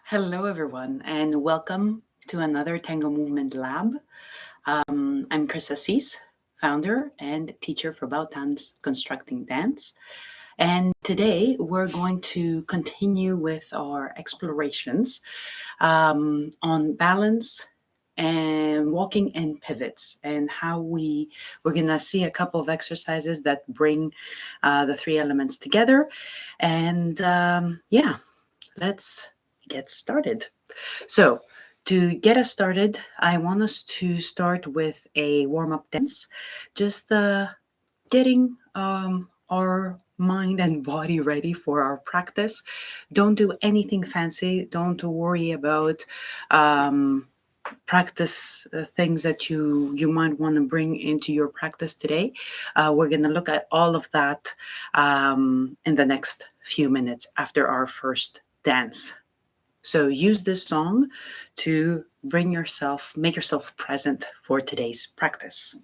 Hello, everyone, and welcome to another Tango Movement Lab. I'm Chris Assis, founder and teacher for Bautan's Constructing Dance. And today we're going to continue with our explorations on balance and walking and pivots, and how we're gonna see a couple of exercises that bring the three elements together. And let's get started. So, to get us started, I want us to start with a warm up dance, just getting our mind and body ready for our practice. Don't do anything fancy, don't worry about practice things that you might want to bring into your practice today. We're going to look at all of that in the next few minutes after our first dance. So use this song to make yourself present for today's practice.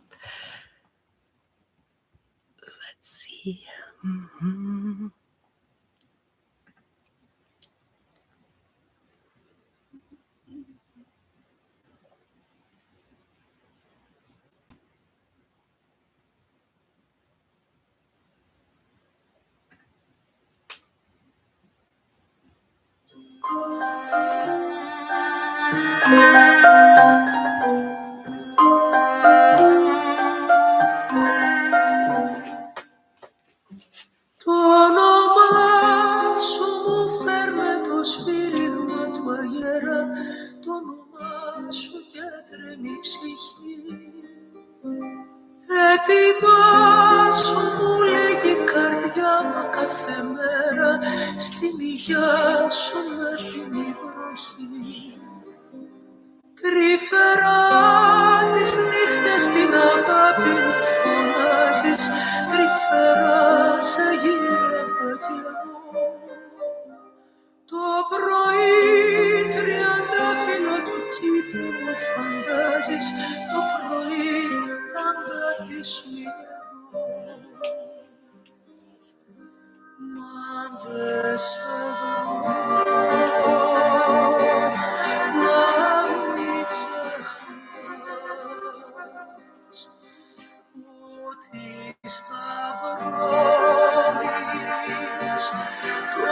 Let's see. Mm-hmm. Το όνομά σου μου φέρνε το σφύριγμα του αγέρα, το όνομά σου και τρέμει η ψυχή. Έτοιμα σου μου λέγει η καρδιά, μα κάθε μέρα στην υγειά σου με πίνει η βροχή. Τρυφερά τις νύχτες στην αγάπη μου φωνάζεις, τρυφερά σε γύρευα κι εγώ. Το πρωί τριαντάφυλλο του κήπου μου φαντάζεις, το πρωί τα αγκάθι σου είναι εδώ. Μα δεν σε βρω, ότι σταυρώνεις το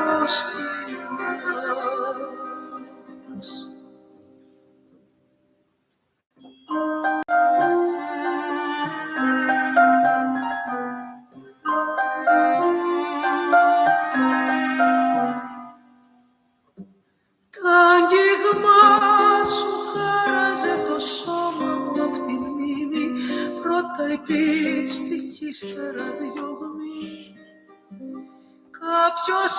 προσκυνάς. Τα αγγίγμα σου χάραζε το σώμα μου απ' τη μνήμη, πρώτα η πίστη κι ύστερα διωγμή. Κάποιος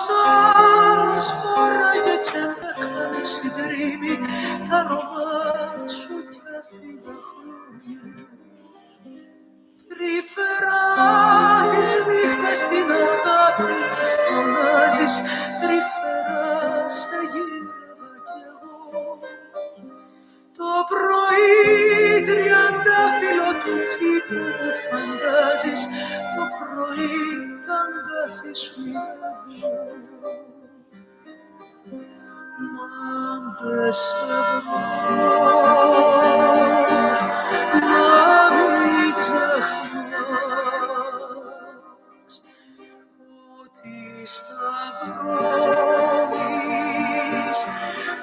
άλλος φοράγε και με έκανε συντρίμη, τα αρώμα σου κι έφυγα χρόνια. Τρυφερά τις νύχτες στην αγάπη μου φωνάζεις, τρυφερά σε γύρευα κι εγώ. Το πρωί τριαντάφυλλο του κήπου μου φαντάζεις, το πρωί τα αγκάθι σου είναι εδώ. Μα δεν σε βρω, να μην ξεχνάς ότι σταυρώνεις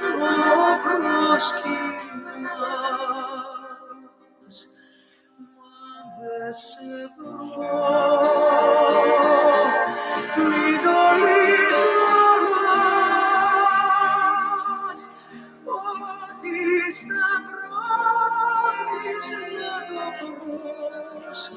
το προσκυνάς. Μα δεν σε βρω, μην το λησμονάς, ότι σταυρώνεις για το προσκυνάς.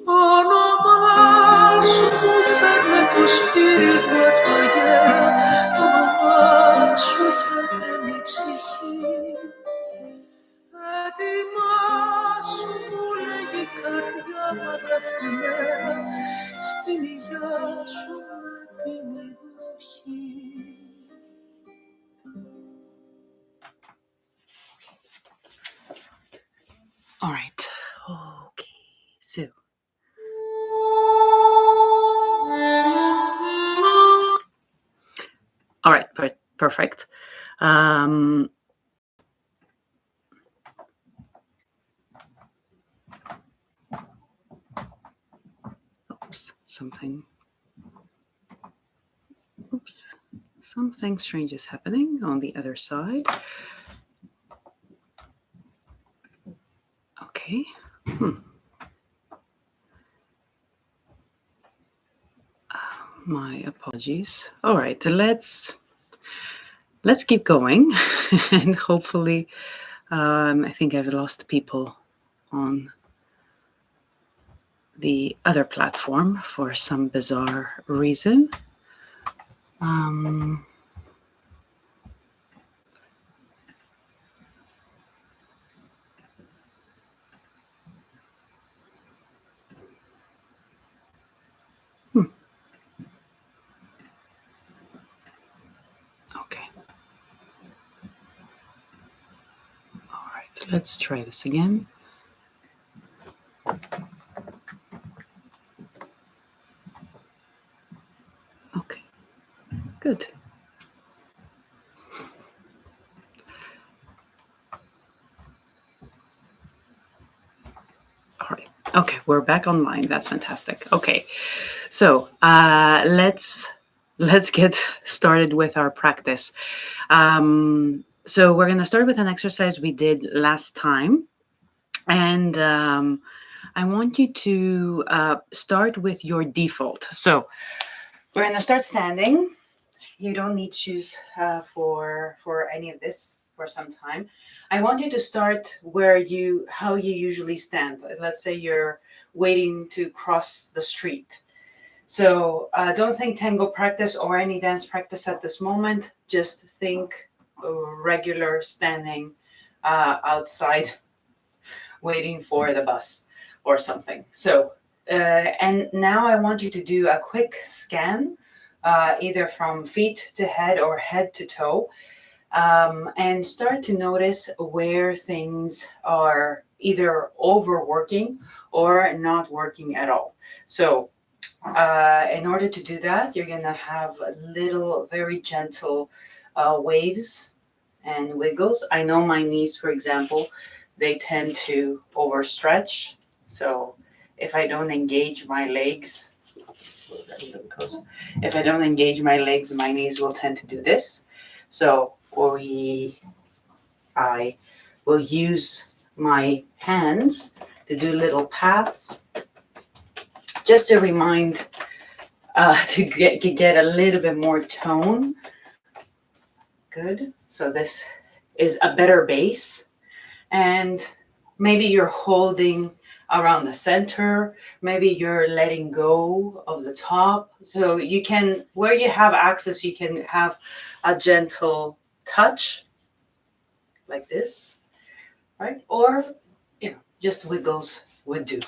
Το όνομά σου μου φέρνε το σφύριγμα του αγέρα, το όνομά σου κι έτρεμε η ψυχή. All right. Okay. So, all right. Perfect. Um, oops. Oops. Something strange is happening on the other side. Okay. My apologies. All right. Let's keep going, and hopefully, I think I've lost people on the other platform for some bizarre reason. Um, okay. All right. Let's try this again. Okay. Good. All right. Okay, we're back online. That's fantastic. Okay, so let's get started with our practice. So we're gonna start with an exercise we did last time, and I want you to start with your default. So we're gonna start standing. You don't need shoes for any of this for some time. I want you to start where you how you usually stand. Let's say you're waiting to cross the street. So don't think tango practice or any dance practice at this moment. Just think regular standing outside waiting for the bus or something. So and now I want you to do a quick scan, either from feet to head or head to toe, and start to notice where things are either overworking or not working at all. So, in order to do that, you're gonna have little, very gentle waves and wiggles. I know my knees, for example, they tend to overstretch. So, if I don't engage my legs, let's move that a little closer. If I don't engage my legs, my knees will tend to do this. So I will use my hands to do little pats, just to remind, to get a little bit more tone. Good. So this is a better base, and maybe you're holding around the center. Maybe you're letting go of the top. So you can, where you have access, you can have a gentle touch like this, right? Or, just wiggles would do.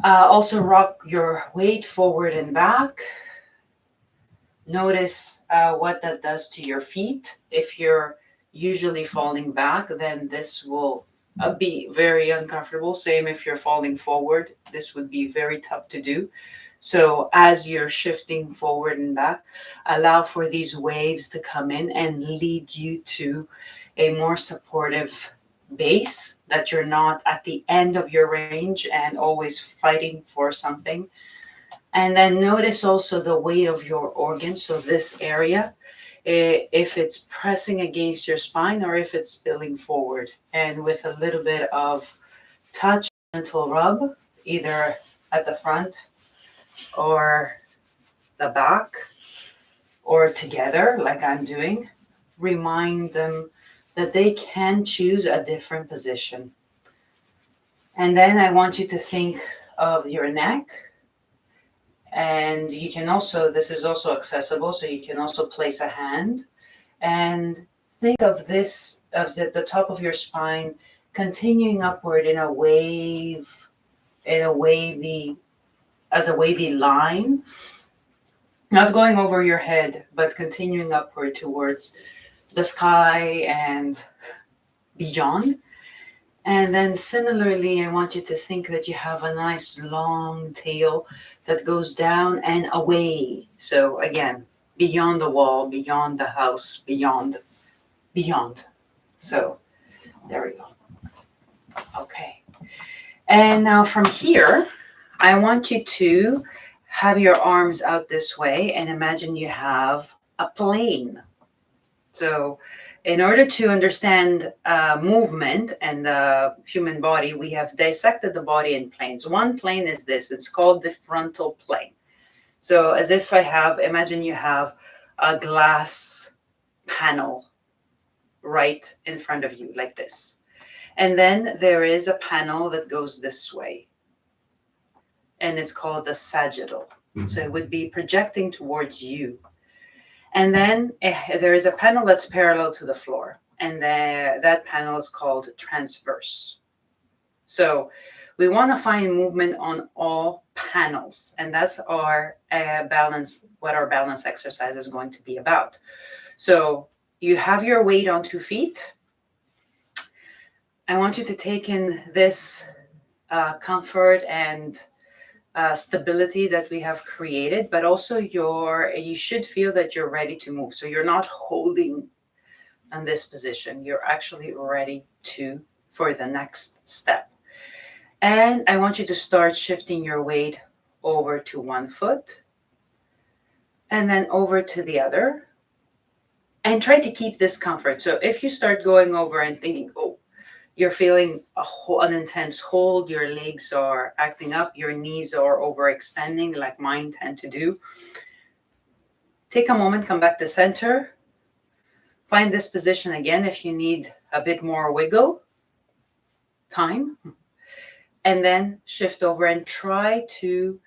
Also rock your weight forward and back. Notice what that does to your feet. If you're usually falling back, then this will be very uncomfortable. Same if you're falling forward, this would be very tough to do. So as you're shifting forward and back, allow for these waves to come in and lead you to a more supportive base, that you're not at the end of your range and always fighting for something. And then notice also the weight of your organ. So this area, if it's pressing against your spine or if it's spilling forward. And with a little bit of touch, gentle rub, either at the front or the back or together, like I'm doing, remind them that they can choose a different position. And then I want you to think of your neck. And you can also, this is also accessible, so you can also place a hand and think of this, of the top of your spine, continuing upward in a wave, in a wavy, as a wavy line, not going over your head, but continuing upward towards the sky and beyond. And then similarly, I want you to think that you have a nice long tail that goes down and away. So again, beyond the wall, beyond the house, beyond. So there we go. Okay. And now from here, I want you to have your arms out this way and imagine you have a plane. So in order to understand movement and the human body, we have dissected the body in planes. One plane is this, it's called the frontal plane. So as if imagine you have a glass panel right in front of you like this. And then there is a panel that goes this way. And it's called the sagittal. So it would be projecting towards you. And then there is a panel that's parallel to the floor. And that panel is called transverse. So we want to find movement on all panels. And that's our balance, what our balance exercise is going to be about. So you have your weight on 2 feet. I want you to take in this comfort and stability that we have created, but also you should feel that you're ready to move. So you're not holding in this position. You're actually ready for the next step. And I want you to start shifting your weight over to one foot and then over to the other. And try to keep this comfort. So if you start going over and thinking, oh, you're feeling an intense hold, your legs are acting up, your knees are overextending like mine tend to do. Take a moment, come back to center. Find this position again if you need a bit more wiggle time. And then shift over and try to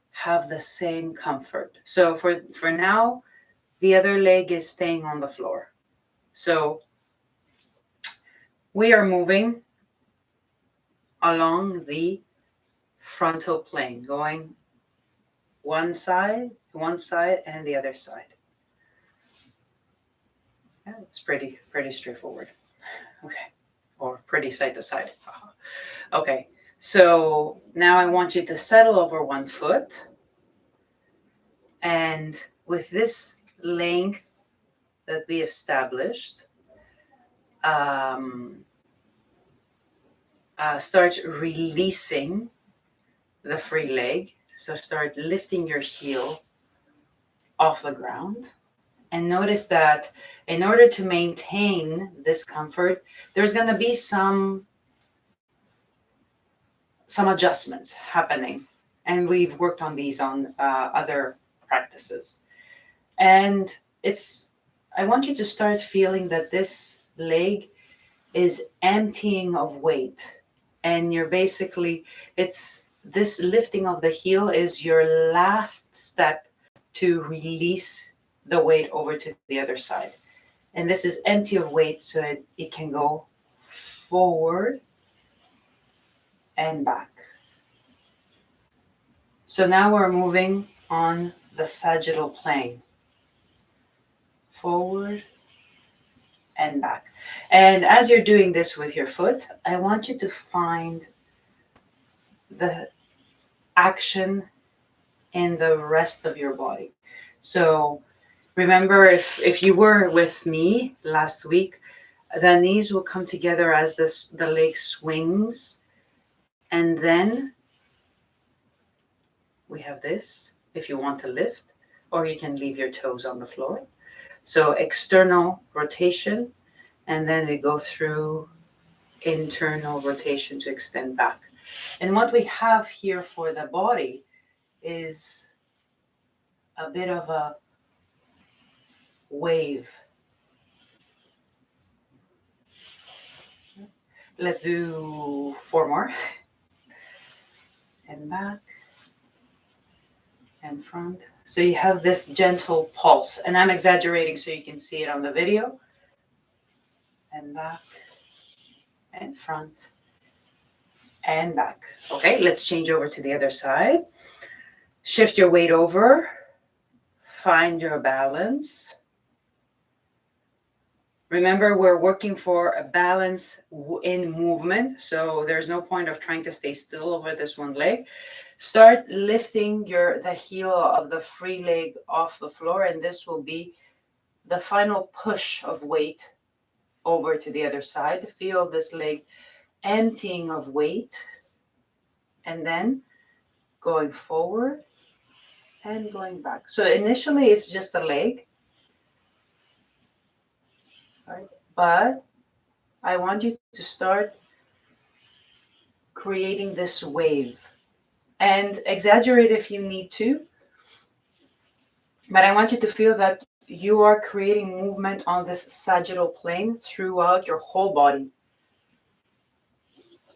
have the same comfort. So for now, the other leg is staying on the floor. So we are moving along the frontal plane, going one side, and the other side. Yeah, it's pretty straightforward. Okay, or pretty side to side. Okay, so now I want you to settle over one foot, and with this length that we established, start releasing the free leg. So start lifting your heel off the ground. And notice that in order to maintain this comfort, there's going to be some adjustments happening. And we've worked on these on other practices. And I want you to start feeling that this leg is emptying of weight. And you're basically, this lifting of the heel is your last step to release the weight over to the other side. And this is empty of weight so it can go forward and back. So now we're moving on the sagittal plane. Forward and back. And as you're doing this with your foot, I want you to find the action in the rest of your body. So remember, if you were with me last week, the knees will come together as the leg swings. And then we have this, if you want to lift, or you can leave your toes on the floor. So external rotation, and then we go through internal rotation to extend back. And what we have here for the body is a bit of a wave. Let's do 4 more. And back and front. So you have this gentle pulse, and I'm exaggerating so you can see it on the video. And back and front and back. Okay, let's change over to the other side. Shift your weight over. Find your balance. Remember, we're working for a balance in movement, so there's no point of trying to stay still over this one leg. Start lifting the heel of the free leg off the floor, and this will be the final push of weight over to the other side. Feel this leg emptying of weight, and then going forward and going back. So initially it's just a leg, right? But I want you to start creating this wave and exaggerate if you need to. But I want you to feel that you are creating movement on this sagittal plane throughout your whole body.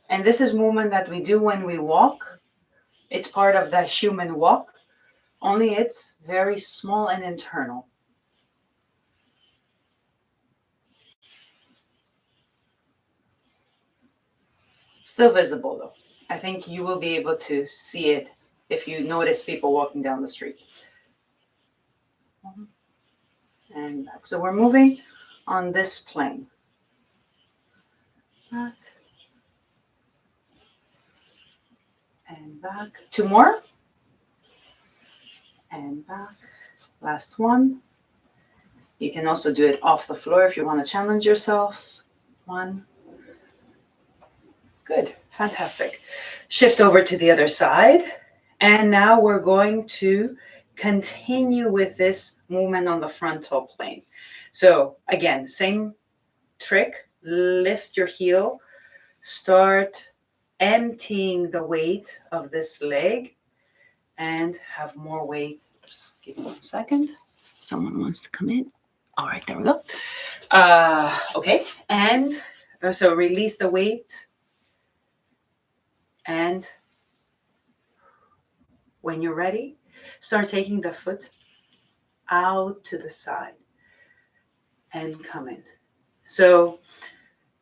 And this is movement that we do when we walk. It's part of the human walk, only it's very small and internal. Still visible though. I think you will be able to see it if you notice people walking down the street. And back. So we're moving on this plane. Back. And back. Two more. And back. Last one. You can also do it off the floor if you want to challenge yourselves. One. Good. Fantastic. Shift over to the other side. And now we're going to continue with this movement on the frontal plane. So again, same trick. Lift your heel. Start emptying the weight of this leg and have more weight. Just give me 1 second. Someone wants to come in. All right, there we go. Okay, and so release the weight. And when you're ready, start taking the foot out to the side and come in. So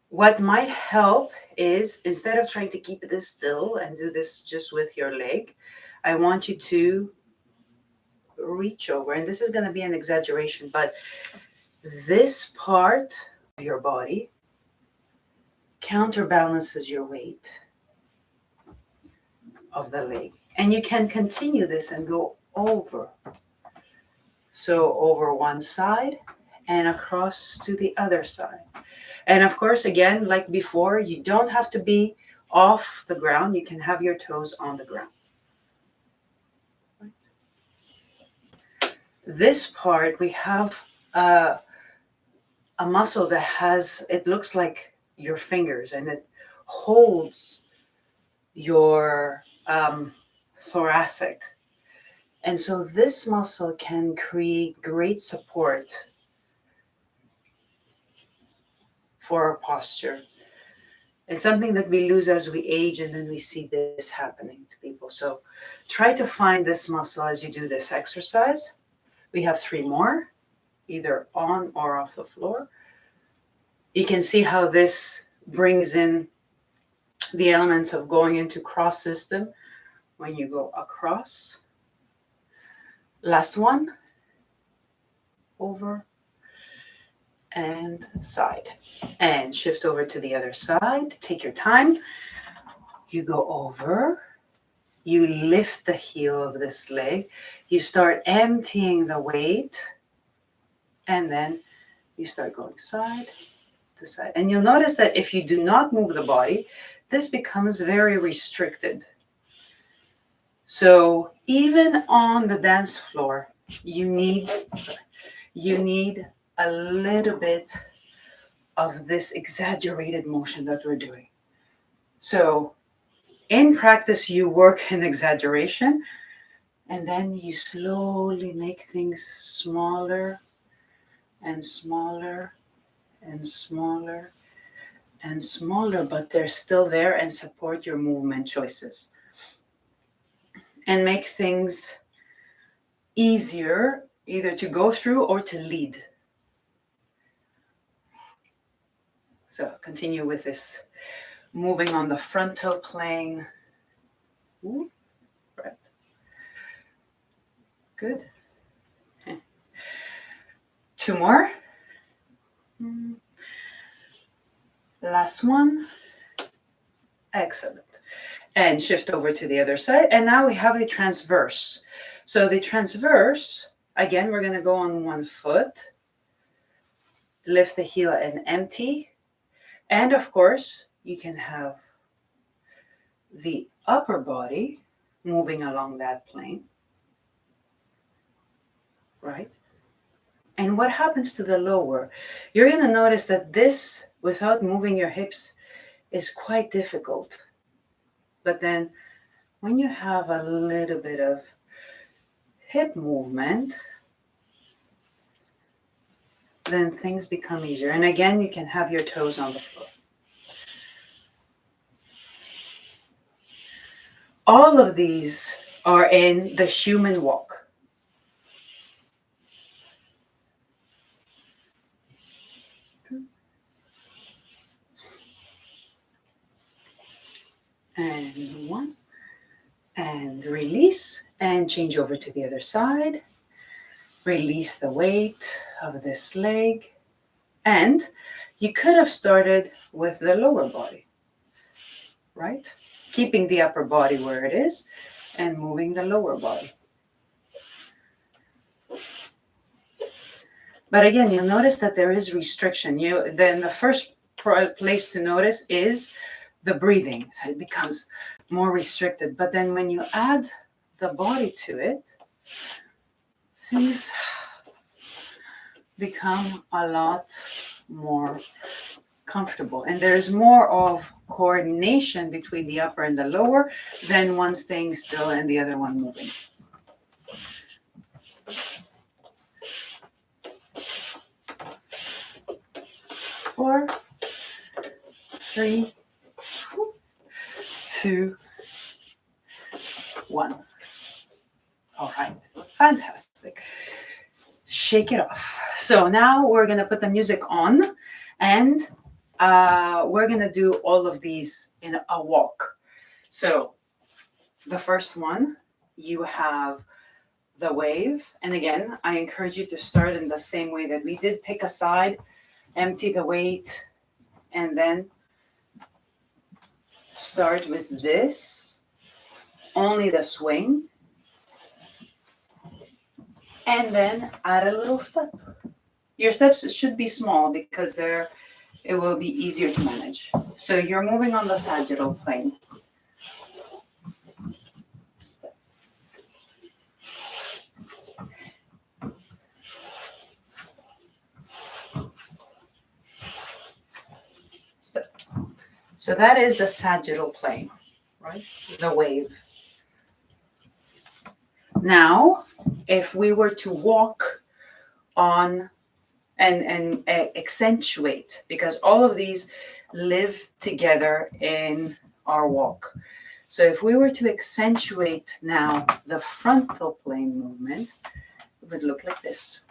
what might help is, instead of trying to keep this still and do this just with your leg, I want you to reach over, and this is going to be an exaggeration, but this part of your body counterbalances your weight of the leg. And you can continue this and go over. So over one side and across to the other side. And of course, again, like before, you don't have to be off the ground. You can have your toes on the ground. This part, we have a muscle that has, it looks like your fingers, and it holds your thoracic. And so this muscle can create great support for our posture. It's something that we lose as we age, and then we see this happening to people. So try to find this muscle as you do this exercise. We have 3 more, either on or off the floor. You can see how this brings in the elements of going into cross system when you go across. Last one, over and side. And shift over to the other side. Take your time. You go over. You lift the heel of this leg. You start emptying the weight. And then you start going side to side. And you'll notice that if you do not move the body, this becomes very restricted. So even on the dance floor, you need a little bit of this exaggerated motion that we're doing. So in practice, you work in exaggeration, and then you slowly make things smaller and smaller and smaller and smaller, but they're still there and support your movement choices. And make things easier either to go through or to lead. So continue with this, moving on the frontal plane. Ooh, right. Good. 2 more. Last one. Excellent. And shift over to the other side. And now we have the transverse. So the transverse, again, we're going to go on one foot, lift the heel and empty. And of course, you can have the upper body moving along that plane, right? And what happens to the lower? You're going to notice that this, without moving your hips, is quite difficult. But then when you have a little bit of hip movement, then things become easier. And again, you can have your toes on the floor. All of these are in the human walk. And one, and release, and change over to the other side. Release the weight of this leg. And you could have started with the lower body, right? Keeping the upper body where it is and moving the lower body. But again, you'll notice that there is restriction. Then the first place to notice is the breathing. So it becomes more restricted. But then when you add the body to it, things become a lot more comfortable. And there's more of coordination between the upper and the lower than one staying still and the other one moving. 4, 3, 2, 1. All right, fantastic. Shake it off. So now we're going to put the music on, and we're going to do all of these in a walk. So the first one, you have the wave. And again, I encourage you to start in the same way that we did. Pick a side, empty the weight, and then start with this, only the swing, and then add a little step. Your steps should be small because it will be easier to manage. So you're moving on the sagittal plane. Step. Step. So that is the sagittal plane, right? The wave. Now, if we were to walk on and accentuate, because all of these live together in our walk. So if we were to accentuate now the frontal plane movement, it would look like this.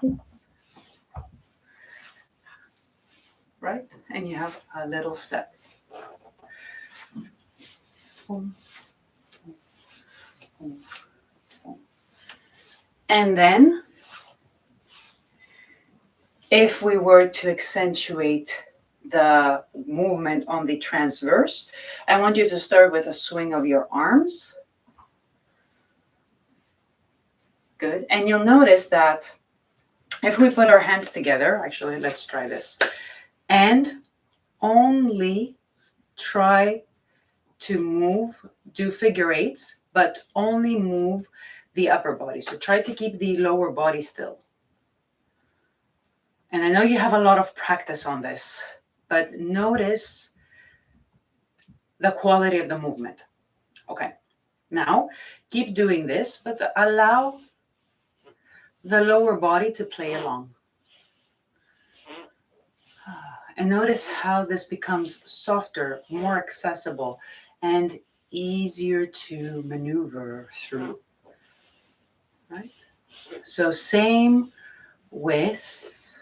Right? And you have a little step. And then, if we were to accentuate the movement on the transverse, I want you to start with a swing of your arms. Good. And you'll notice that if we put our hands together, actually, let's try this, and only try to move, do figure eights, but only move the upper body. So try to keep the lower body still. And I know you have a lot of practice on this, but notice the quality of the movement. Okay, now keep doing this, but allow the lower body to play along. And notice how this becomes softer, more accessible, and easier to maneuver through. Right? So same with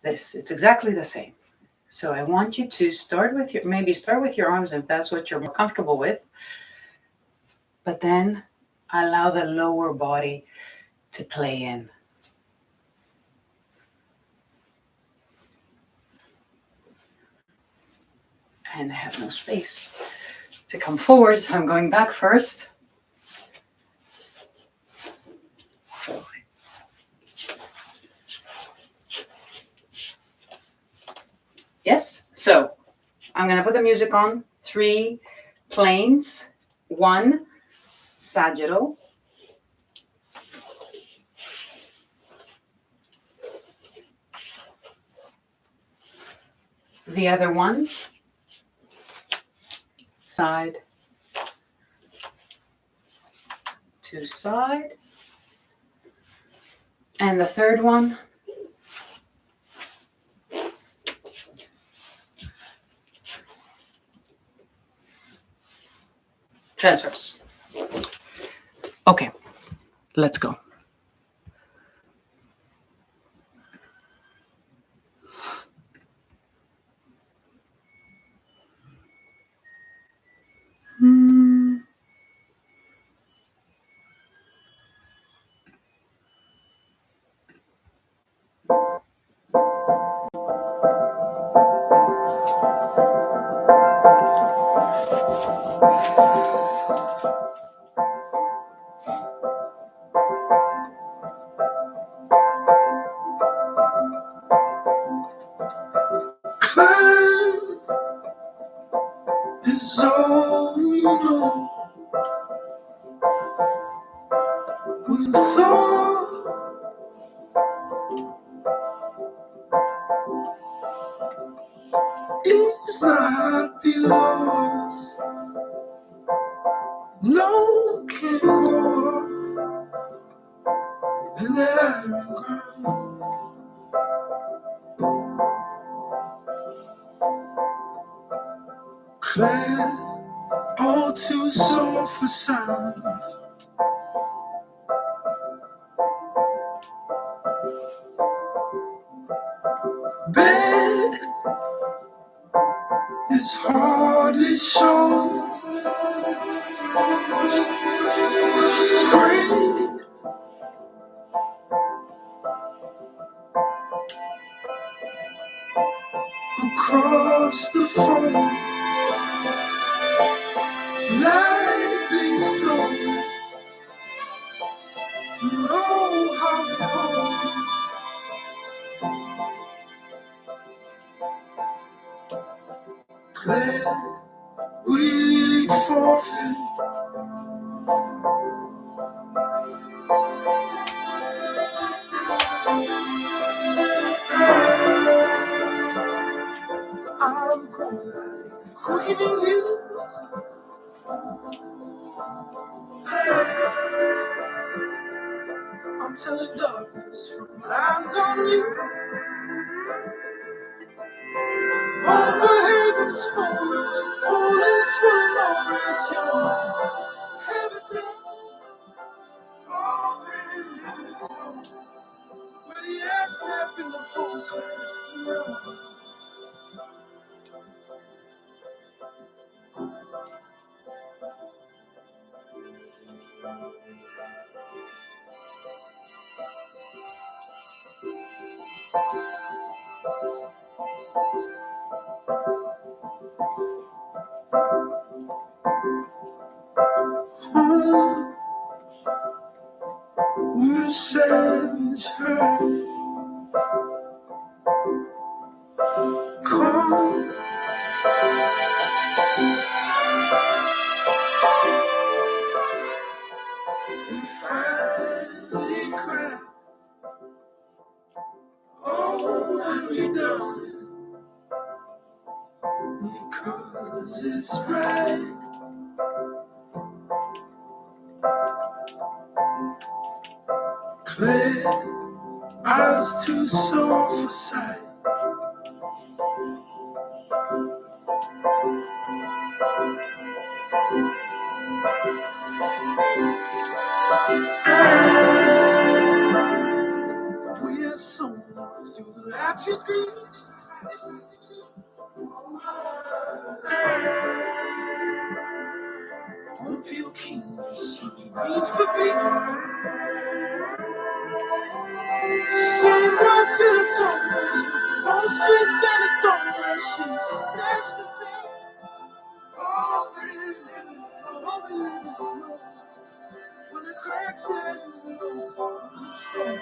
this. It's exactly the same. So I want you to start with your arms if that's what you're more comfortable with, but then allow the lower body to play in. and I have no space to come forward, so I'm going back first. So, yes, so I'm gonna put the music on. 3 planes, 1 sagittal, the other one side to side, and the third one transverse. Okay, let's go. Climb is all we know. When thought is not below, no can go up in that iron ground. Clad all too soft for sound. Bed is hardly shown. Scream across the phone. Life is strong. You know how it goes. Glad we forfeit. I'm going quicker than you. I'm telling darkness from lines on you. Over heaven's falling, falling, swirling over its young. Heaven's open. With the ass snap in the whole class through. Home, we're savage hurt. Come and finally cry. Oh, I'm you done because it's right. Clear eyes too soft for sight. We are sown through the latchet griefs. Don't feel keen to see beat for beat. Same blood feel its own. On streets and a stone where she snatched the same. When the cracks in the storm.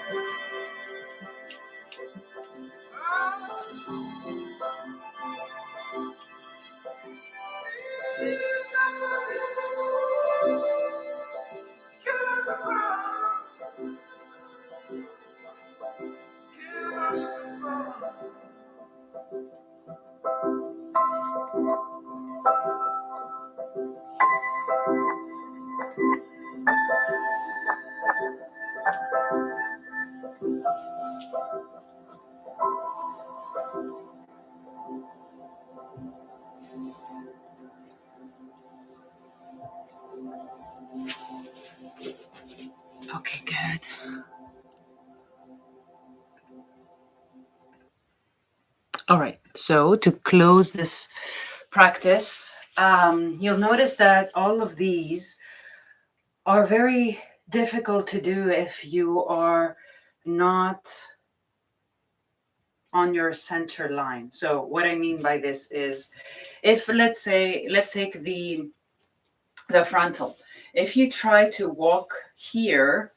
Okay, good. All right, so to close this practice, you'll notice that all of these are very difficult to do if you are not on your center line. So what I mean by this is, if let's take the frontal. If you try to walk here,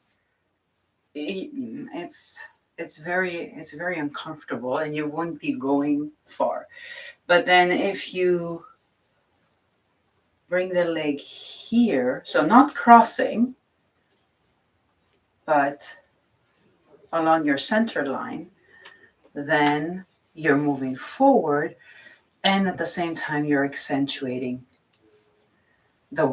it's very uncomfortable and you won't be going far. But then if you bring the leg here, so not crossing, but along your center line, then you're moving forward, and at the same time you're accentuating the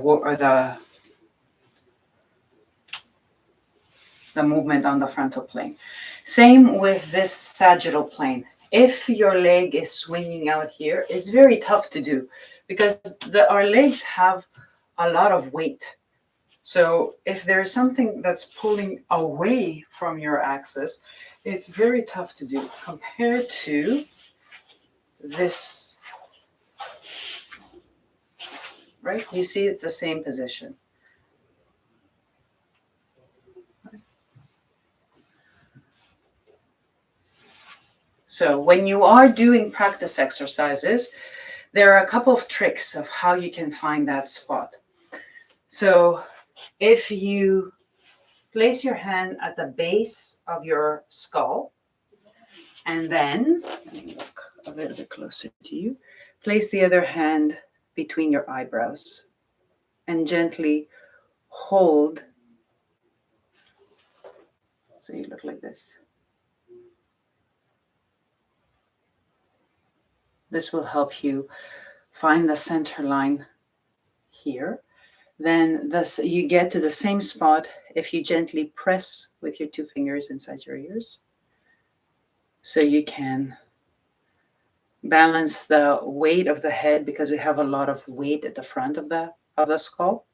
movement on the frontal plane. Same with this sagittal plane. If your leg is swinging out here, it's very tough to do because our legs have a lot of weight. So if there's something that's pulling away from your axis, it's very tough to do compared to this, right? You see, it's the same position. So when you are doing practice exercises, there are a couple of tricks of how you can find that spot. So if you place your hand at the base of your skull, and then, let me look a little bit closer to you, place the other hand between your eyebrows and gently hold. So you look like this. This will help you find the center line here. Then you get to the same spot if you gently press with your 2 fingers inside your ears. So you can balance the weight of the head because we have a lot of weight at the front of the skull.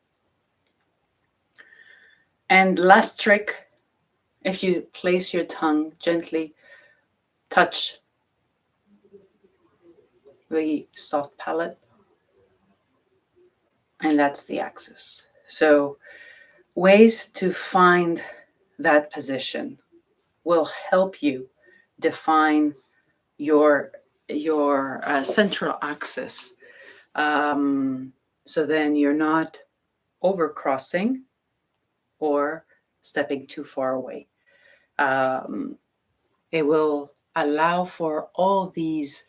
And last trick, if you place your tongue gently touch the soft palate, and that's the axis. So ways to find that position will help you define your central axis. So then you're not overcrossing or stepping too far away. It will allow for all these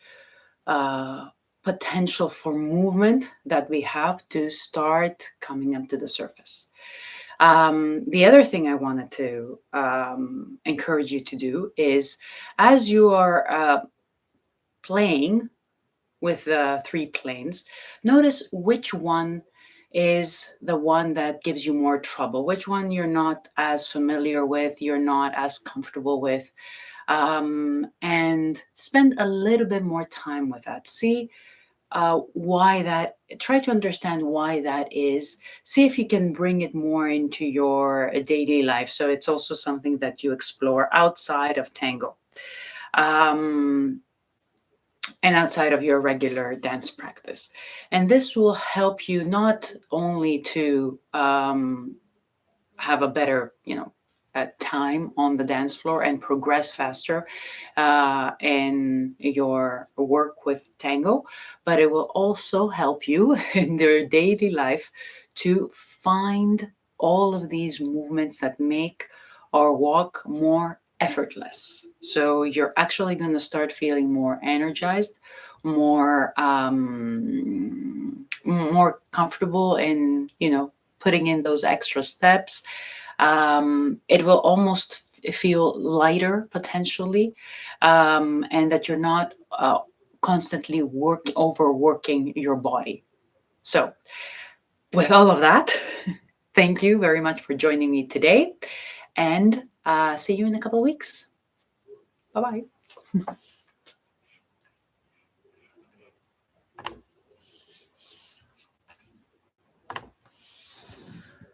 potential for movement that we have to start coming up to the surface. The other thing I wanted to encourage you to do is, as you are playing with the 3 planes, notice which one is the one that gives you more trouble, which one you're not as familiar with, you're not as comfortable with, and spend a little bit more time with that. See why that, try to understand why that is. See if you can bring it more into your daily life. So it's also something that you explore outside of tango. And outside of your regular dance practice. And this will help you not only to have a better, time on the dance floor and progress faster in your work with tango, but it will also help you in your daily life to find all of these movements that make our walk more effortless. So you're actually going to start feeling more energized, more comfortable in, putting in those extra steps. It will almost feel lighter potentially, and that you're not constantly overworking your body. So, with all of that, thank you very much for joining me today, and see you in a couple of weeks. Bye bye.